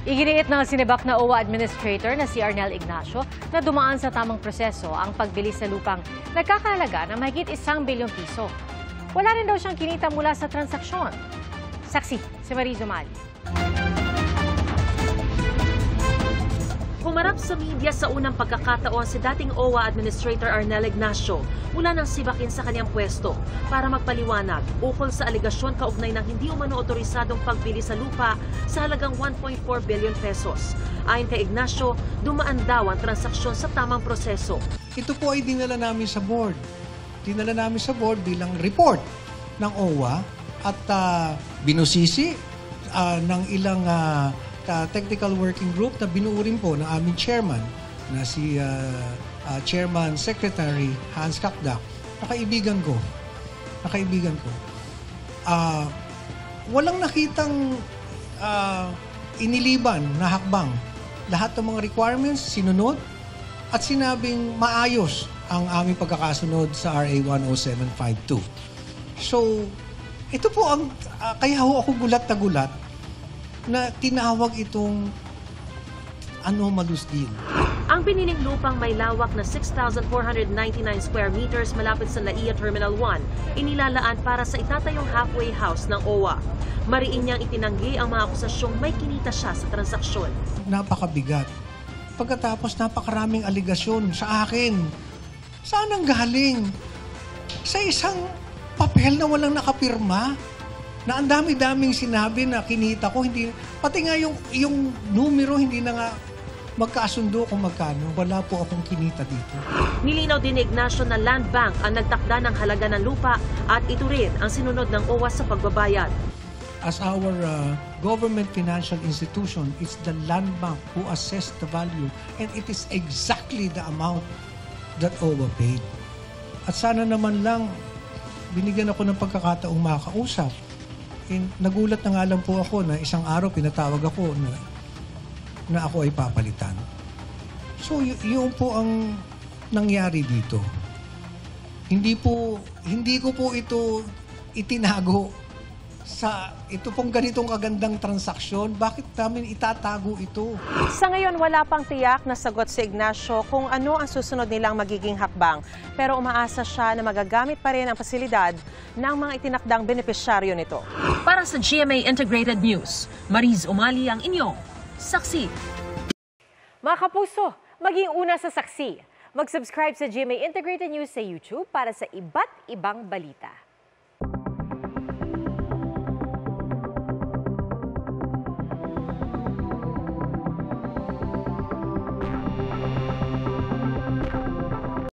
Iginiit ng sinibak na OWA Administrator na si Arnel Ignacio na dumaan sa tamang proseso ang pagbili sa lupang nagkakahalaga ng mahigit 1 bilyong piso. Wala rin daw siyang kinita mula sa transaksyon. Saksi si Mariz Umali. Humarap sa media sa unang pagkakataon si dating OWA Administrator Arnel Ignacio mula nang sibakin sa kanyang pwesto para magpaliwanag ukol sa aligasyon kaugnay ng hindi umano otorisadong pagbili sa lupa sa halagang 1.4 billion pesos. Ayon kay Ignacio, dumaan daw ang transaksyon sa tamang proseso. Ito po ay dinala namin sa board. Dinala namin sa board bilang report ng OWA at binusisi ng ilang technical working group na binuo rin po ng aming chairman na si Chairman Secretary Hans Kakdak, na kaibigan ko. Walang nakitang iniliban na hakbang. Lahat ng mga requirements sinunod at sinabing maayos ang aming pagkakasunod sa RA 10752. So, ito po ang kaya ako gulat na gulat na tinawag itong anomalous deal. Ang biniling lupang may lawak na 6,499 square meters malapit sa NAIA Terminal 1, inilalaan para sa itatayong halfway house ng OWA. Mariin niyang itinanggi ang mga akusasyong may kinita siya sa transaksyon. Napakabigat. Pagkatapos napakaraming aligasyon sa akin. Saan ang galing? Sa isang papel na walang nakapirma? Na ang dami-daming sinabi na kinita ko, hindi, pati nga yung numero hindi na nga magkasundo kung magkano. Wala po akong kinita dito. Nilinaw din ni Ignacio na Land Bank ang nagtakda ng halaga ng lupa at ito rin ang sinunod ng OWA sa pagbabayad. As our government financial institution, it's the Land Bank who assessed the value and it is exactly the amount that OWA paid. At sana naman lang binigyan ako ng pagkakataong makakausap. Nagulat na nga lang po ako na isang araw pinatawag ako na ako ay papalitan. So, yun po ang nangyari dito. Hindi ko po ito itinago sa ito pong ganitong kagandang transaksyon. Bakit namin itatago ito? Sa ngayon, wala pang tiyak na sagot si Ignacio kung ano ang susunod nilang magiging hakbang. Pero umaasa siya na magagamit pa rin ang pasilidad ng mga itinakdang benepisyaryo nito. Para sa GMA Integrated News, Mariz Umali ang inyong saksi. Mga kapuso, maging una sa saksi. Mag-subscribe sa GMA Integrated News sa YouTube para sa iba't ibang balita.